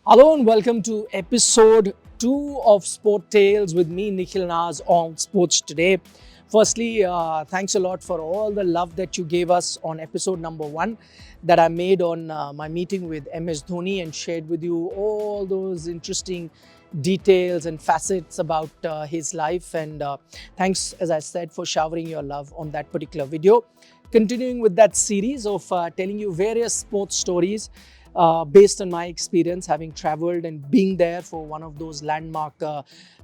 Hello and welcome to episode 2 of SporTales with me, Nikhil Naz, on Sports Today. Firstly, thanks a lot for all the love that you gave us on episode number 1 that I made on my meeting with MS Dhoni and shared with you all those interesting details and facets about his life. And thanks, as I said, for showering your love on that particular video. Continuing with that series of telling you various sports stories based on my experience, having traveled and being there for one of those landmark,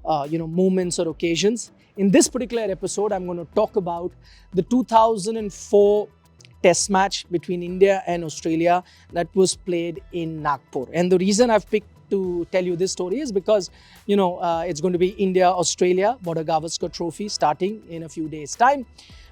moments or occasions. In this particular episode, I'm going to talk about the 2004 Test match between India and Australia that was played in Nagpur. And the reason I've picked to tell you this story is because, it's going to be India-Australia Border Gavaskar Trophy starting in a few days' time.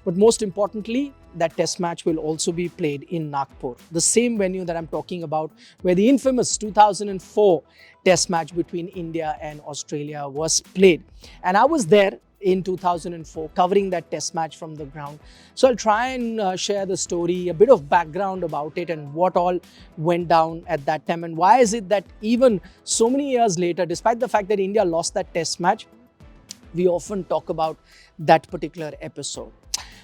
But most importantly, that test match will also be played in Nagpur, the same venue that I'm talking about, where the infamous 2004 test match between India and Australia was played. And I was there in 2004 covering that test match from the ground. So I'll try and share the story, a bit of background about it and what all went down at that time. And why is it that even so many years later, despite the fact that India lost that test match, we often talk about that particular episode.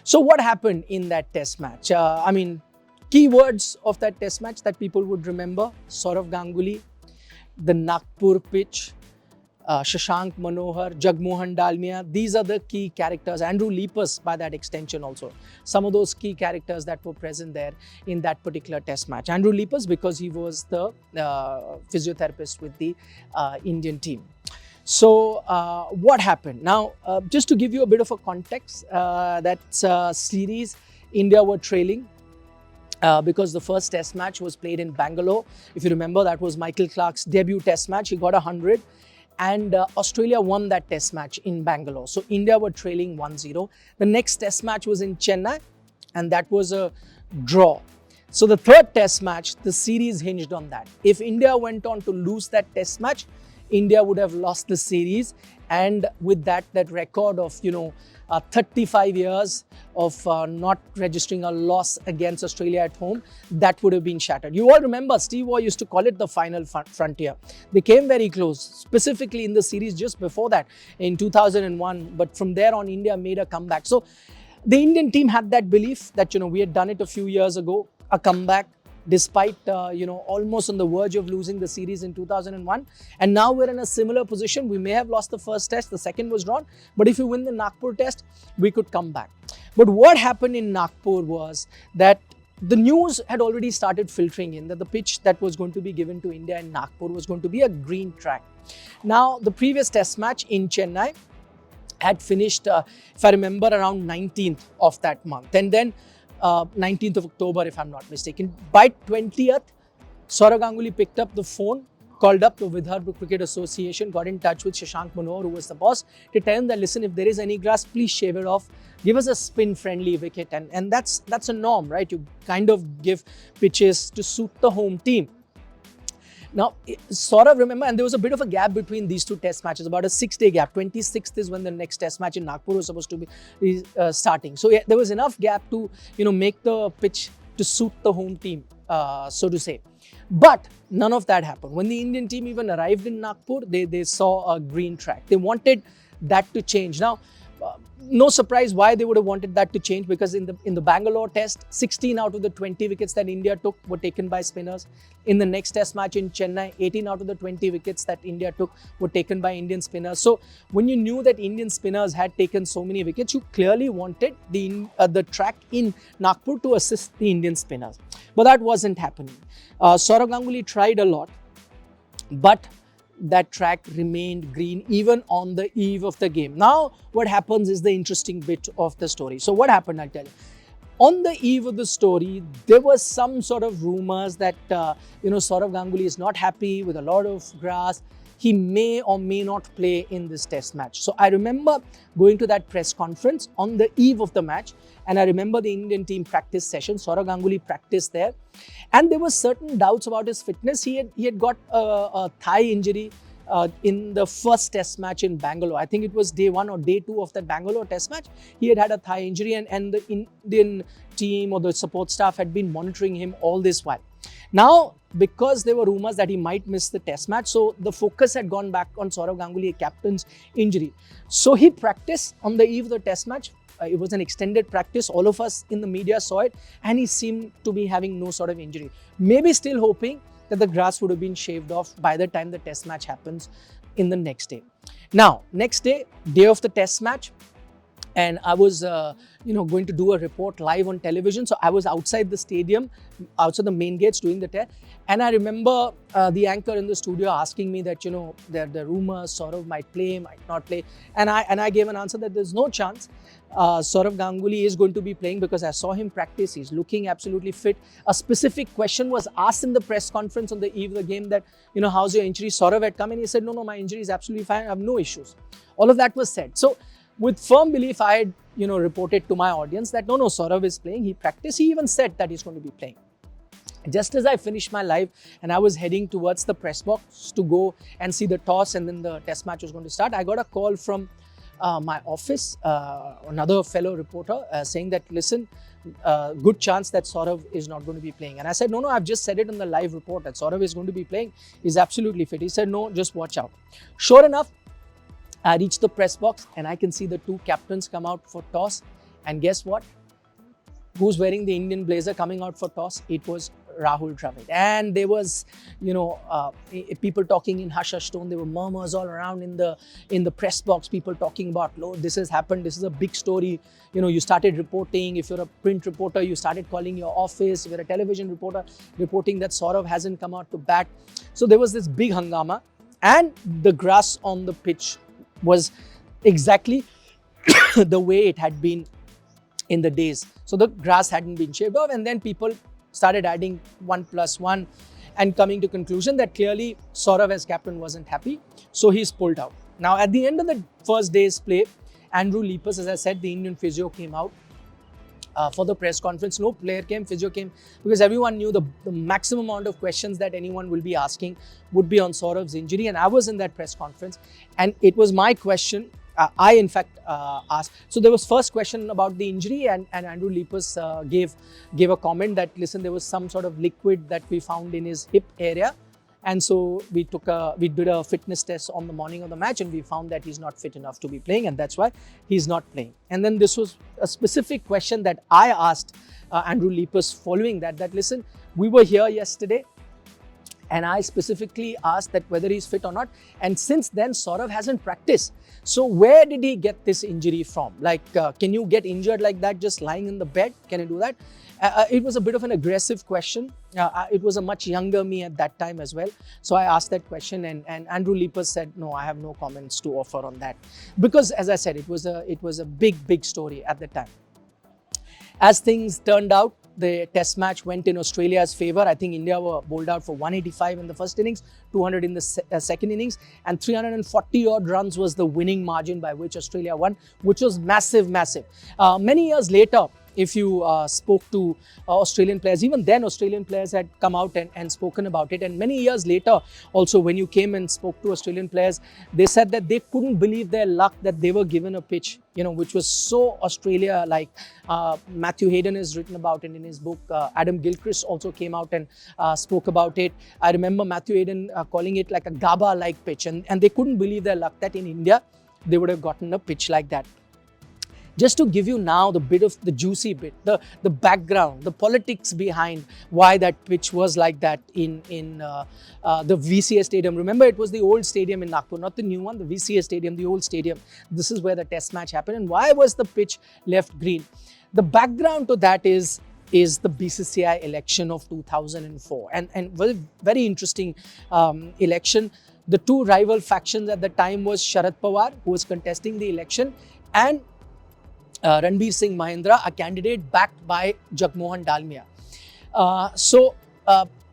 So what happened in that test match? Keywords of that test match that people would remember: Sourav Ganguly, the Nagpur pitch, Shashank Manohar, Jagmohan Dalmia. These are the key characters. Andrew Lepus, by that extension also. Some of those key characters that were present there in that particular test match. Andrew Lepus because he was the physiotherapist with the Indian team. So what happened? Now, just to give you a bit of a context, that series, India were trailing because the first test match was played in Bangalore. If you remember, that was Michael Clarke's debut test match. He got 100. And Australia won that test match in Bangalore. So India were trailing 1-0. The next test match was in Chennai, and that was a draw. So the third test match, the series hinged on that. If India went on to lose that test match, India would have lost the series, and with that record of 35 years of not registering a loss against Australia at home, that would have been shattered. You all remember Steve Waugh used to call it the final frontier. They came very close, specifically in the series just before that in 2001, but from there on India made a comeback. So the Indian team had that belief that we had done it a few years ago, a comeback, despite almost on the verge of losing the series in 2001. And now we're in a similar position. We may have lost the first test, the second was drawn, but if you win the Nagpur test, we could come back. But what happened in Nagpur was that the news had already started filtering in that the pitch that was going to be given to India in Nagpur was going to be a green track. Now, the previous test match in Chennai had finished, if I remember, around 19th of that month. And then 19th of October, if I'm not mistaken. By 20th, Sourav Ganguly picked up the phone, called up the Vidarbha Cricket Association, got in touch with Shashank Manohar, who was the boss, to tell him that, listen, if there is any grass, please shave it off. Give us a spin-friendly wicket. And that's a norm, right? You kind of give pitches to suit the home team. Now, Sourav, remember, and there was a bit of a gap between these two test matches, about a 6-day gap. 26th is when the next test match in Nagpur was supposed to be starting. So there was enough gap to, make the pitch to suit the home team, so to say. But none of that happened. When the Indian team even arrived in Nagpur, they saw a green track. They wanted that to change. Now, no surprise why they would have wanted that to change, because in the Bangalore test, 16 out of the 20 wickets that India took were taken by spinners. In the next test match in Chennai, 18 out of the 20 wickets that India took were taken by Indian spinners. So when you knew that Indian spinners had taken so many wickets, you clearly wanted the track in Nagpur to assist the Indian spinners. But that wasn't happening. Sourav Ganguly tried a lot, but that track remained green even on the eve of the game. Now, what happens is the interesting bit of the story. So what happened, I'll tell you. On the eve of the story, there was some sort of rumors that, Sourav Ganguly is not happy with a lot of grass. He may or may not play in this test match. So I remember going to that press conference on the eve of the match, and I remember the Indian team practice session. Sourav Ganguly practiced there, and there were certain doubts about his fitness. He had got a thigh injury in the first test match in Bangalore. I think it was day 1 or day 2 of that Bangalore test match. He had a thigh injury, and the Indian team or the support staff had been monitoring him all this while. Now, because there were rumors that he might miss the test match, so the focus had gone back on Saurav Ganguly, a captain's injury. So he practiced on the eve of the test match. It was an extended practice. All of us in the media saw it, and he seemed to be having no sort of injury. Maybe still hoping that the grass would have been shaved off by the time the test match happens in the next day. Now, next day of the test match, and I was, going to do a report live on television. So I was outside the stadium, outside the main gates doing the test. And I remember the anchor in the studio asking me that, the rumors Saurav might play, might not play. And I gave an answer that there's no chance Saurav Ganguly is going to be playing, because I saw him practice. He's looking absolutely fit. A specific question was asked in the press conference on the eve of the game that, how's your injury? Saurav had come in. He said, no, my injury is absolutely fine. I have no issues. All of that was said. So with firm belief, I had, reported to my audience that no, Saurav is playing. He practiced. He even said that he's going to be playing. Just as I finished my live and I was heading towards the press box to go and see the toss and then the test match was going to start, I got a call from my office, another fellow reporter saying that, listen, good chance that Saurav is not going to be playing. And I said, no, I've just said it on the live report that Saurav is going to be playing. He's absolutely fit. He said, no, just watch out. Sure enough, I reached the press box and I can see the two captains come out for toss. And guess what? Who's wearing the Indian blazer coming out for toss? It was Rahul Dravid. And there was, people talking in hush tone. There were murmurs all around in the press box. People talking about, "Lord, this has happened. This is a big story." You started reporting. If you're a print reporter, you started calling your office. If you're a television reporter, reporting that Saurav hasn't come out to bat. So there was this big hangama, and the grass on the pitch was exactly the way it had been in the days. So the grass hadn't been shaved off, and then people started adding 1 + 1 and coming to conclusion that clearly Saurav as captain wasn't happy, so he's pulled out. Now at the end of the first day's play, Andrew Lepus, as I said, the Indian physio, came out for the press conference. No player came, physio came, because everyone knew the maximum amount of questions that anyone will be asking would be on Saurav's injury. And I was in that press conference, and it was my question. I in fact asked. So there was first question about the injury, and Andrew Lepus gave a comment that, listen, there was some sort of liquid that we found in his hip area. And so we did a fitness test on the morning of the match, and we found that he's not fit enough to be playing, and that's why he's not playing. And then this was a specific question that I asked Andrew Lepus following that, listen, we were here yesterday, and I specifically asked that whether he's fit or not. And since then, Saurav hasn't practiced. So where did he get this injury from? Like, can you get injured like that just lying in the bed? Can you do that? It was a bit of an aggressive question. It was a much younger me at that time as well. So I asked that question, and Andrew Lepus said, no, I have no comments to offer on that. Because as I said, it was a big story at the time. As things turned out, the test match went in Australia's favour. I think India were bowled out for 185 in the first innings, 200 in the second innings, and 340 odd runs was the winning margin by which Australia won, which was massive. Many years later, if you spoke to Australian players, even then Australian players had come out and spoken about it. And many years later, also when you came and spoke to Australian players, they said that they couldn't believe their luck that they were given a pitch, which was so Australia-like. Matthew Hayden has written about it in his book. Adam Gilchrist also came out and spoke about it. I remember Matthew Hayden calling it like a Gabba-like pitch, and they couldn't believe their luck that in India, they would have gotten a pitch like that. Just to give you now the juicy bit, the background, the politics behind why that pitch was like that in the VCA stadium. Remember, it was the old stadium in Nagpur, not the new one, the VCA stadium, the old stadium. This is where the test match happened. And why was the pitch left green? The background to that is the BCCI election of 2004. And very interesting election. The two rival factions at the time was Sharad Pawar, who was contesting the election, and Ranbir Singh Mahindra, a candidate backed by Jagmohan Dalmia.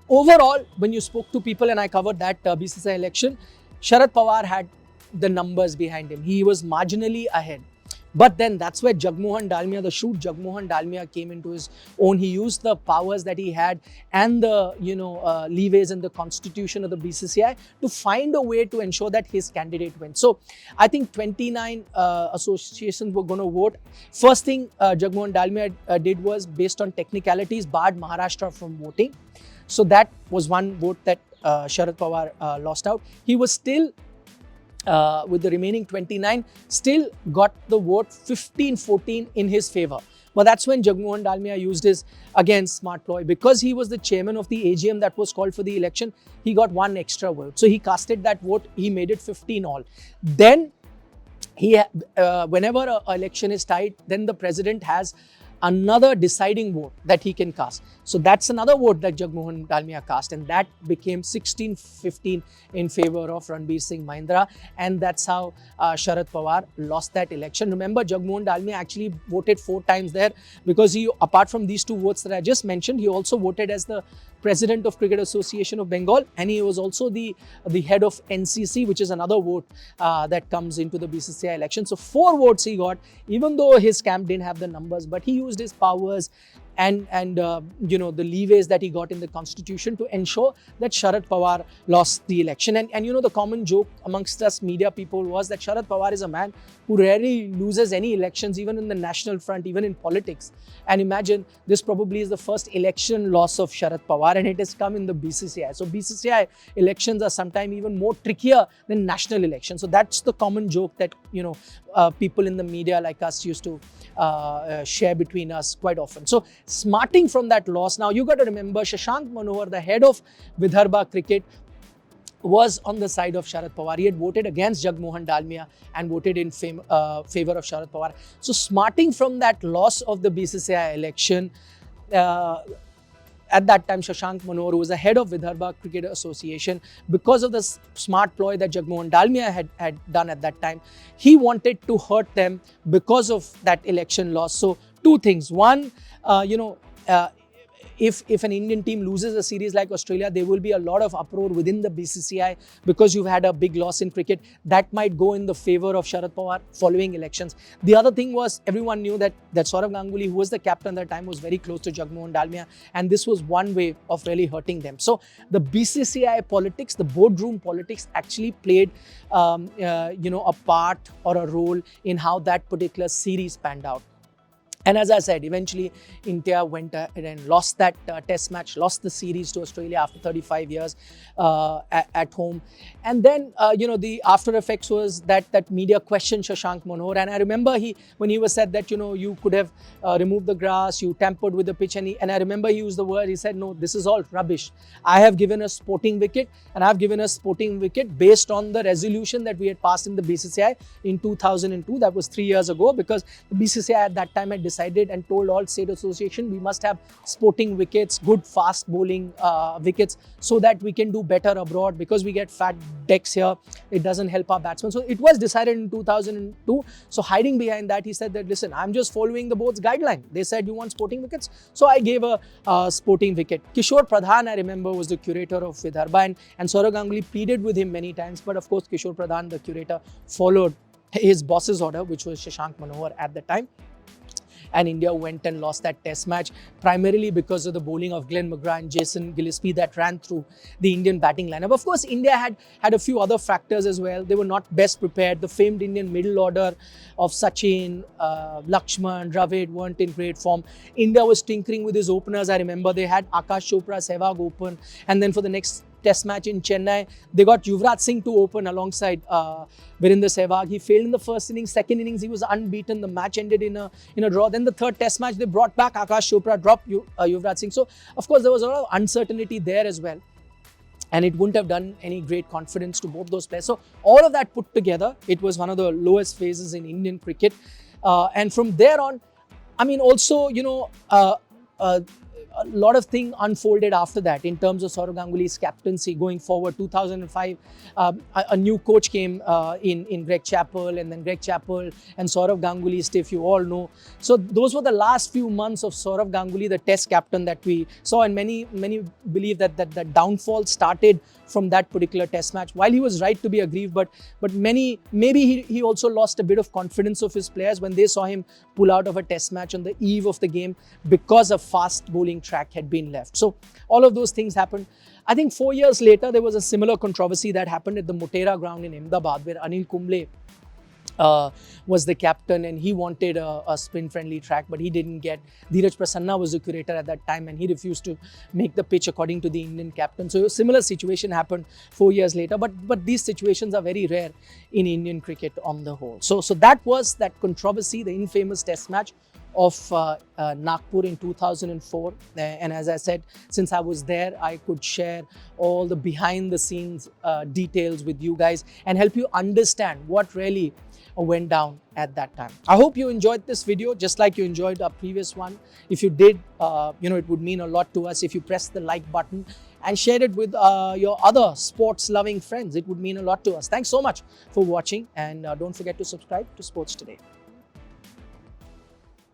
Overall, when you spoke to people, and I covered that BCCI election, Sharad Pawar had the numbers behind him. He was marginally ahead. But then that's where Jagmohan Dalmia, the shrewd Jagmohan Dalmia, came into his own. He used the powers that he had and the leeways in the constitution of the BCCI to find a way to ensure that his candidate wins. So I think 29 associations were going to vote. First thing Jagmohan Dalmia did was, based on technicalities, barred Maharashtra from voting. So that was one vote that Sharad Pawar lost out. He was still, with the remaining 29, still got the vote 15-14 in his favor. But that's when Jagmohan Dalmia used his, again, smart ploy. Because he was the chairman of the AGM that was called for the election, he got one extra vote. So he casted that vote, he made it 15 all. Then, whenever an election is tied, then the president has another deciding vote that he can cast. So that's another vote that Jagmohan Dalmia cast, and that became 16-15 in favor of Ranbir Singh Mahindra, and that's how Sharad Pawar lost that election. Remember, Jagmohan Dalmia actually voted 4 times there, because he, apart from these 2 votes that I just mentioned, he also voted as the president of Cricket Association of Bengal, and he was also the head of NCC, which is another vote that comes into the BCCI election. So 4 votes he got, even though his camp didn't have the numbers, but he used his powers and the leeways that he got in the constitution to ensure that Sharad Pawar lost the election. And the common joke amongst us media people was that Sharad Pawar is a man who rarely loses any elections, even in the national front, even in politics. And imagine, this probably is the first election loss of Sharad Pawar, and it has come in the BCCI. So BCCI elections are sometimes even more trickier than national elections. So that's the common joke that people in the media like us used to share between us quite often. So smarting from that loss, now you got to remember, Shashank Manohar, the head of Vidarbha cricket, was on the side of Sharad Pawar. He had voted against Jagmohan Dalmia and voted in favor of Sharad Pawar. So smarting from that loss of the BCCI election, at that time, Shashank Manohar, who was the head of Vidarbha Cricket Association, because of the smart ploy that Jagmohan Dalmia had done at that time, he wanted to hurt them because of that election loss. So 2 things. One, if an Indian team loses a series like Australia, there will be a lot of uproar within the BCCI because you've had a big loss in cricket. That might go in the favor of Sharad Pawar following elections. The other thing was, everyone knew that Saurav Ganguly, who was the captain at the time, was very close to Jagmohan Dalmia, and this was one way of really hurting them. So the BCCI politics, the boardroom politics, actually played a part or a role in how that particular series panned out. And as I said, eventually India went and lost that test match, lost the series to Australia after 35 years at home. And then, the after effects was that media questioned Shashank Manohar. And I remember when he was said that, you could have removed the grass, you tampered with the pitch. And I remember he used the word, he said, no, this is all rubbish. I have given a sporting wicket, and I've given a sporting wicket based on the resolution that we had passed in the BCCI in 2002. That was 3 years ago, because the BCCI at that time had decided and told all state association, we must have sporting wickets, good fast bowling wickets, so that we can do better abroad, because we get fat decks here, it doesn't help our batsmen. So it was decided in 2002. So hiding behind that, he said that, listen, I'm just following the board's guideline. They said you want sporting wickets, so I gave a sporting wicket. Kishore Pradhan, I remember, was the curator of Vidarbha, and Saurav Ganguly pleaded with him many times, but of course Kishore Pradhan, the curator, followed his boss's order, which was Shashank Manohar at the time. And India went and lost that test match, primarily because of the bowling of Glenn McGrath and Jason Gillespie that ran through the Indian batting lineup. Of course, India had a few other factors as well. They were not best prepared. The famed Indian middle order of Sachin, Lakshman, Dravid weren't in great form. India was tinkering with his openers. I remember they had Akash Chopra, Sehwag open, and then for the next test match in Chennai, they got Yuvraj Singh to open alongside Virender Sehwag. He failed in the first innings. Second innings, he was unbeaten. The match ended in a draw. Then the third test match, they brought back Akash Chopra, dropped Yuvraj Singh. So, of course, there was a lot of uncertainty there as well. And it wouldn't have done any great confidence to both those players. So, all of that put together, it was one of the lowest phases in Indian cricket. And from there on, I mean, also, a lot of things unfolded after that in terms of Saurav Ganguly's captaincy going forward. 2005, a new coach came in Greg Chappell, and then Greg Chappell and Saurav Ganguly stay, if you all know. So those were the last few months of Saurav Ganguly, the Test captain that we saw, and many believe that the downfall started from that particular Test match. While he was right to be aggrieved, but maybe he also lost a bit of confidence of his players when they saw him pull out of a Test match on the eve of the game because a fast bowling track had been left. So all of those things happened. I think 4 years later, there was a similar controversy that happened at the Motera ground in Ahmedabad, where Anil Kumble was the captain, and he wanted a spin-friendly track, but he didn't get. Dheeraj Prasanna was the curator at that time, and he refused to make the pitch according to the Indian captain. So a similar situation happened 4 years later, but these situations are very rare in Indian cricket on the whole. So that was that controversy, the infamous Test match of Nagpur in 2004, and as I said, since I was there, I could share all the behind the scenes details with you guys and help you understand what really went down at that time. I hope you enjoyed this video just like you enjoyed our previous one. If you did, it would mean a lot to us if you press the like button and share it with your other sports loving friends. It would mean a lot to us. Thanks so much for watching, and don't forget to subscribe to Sports Today.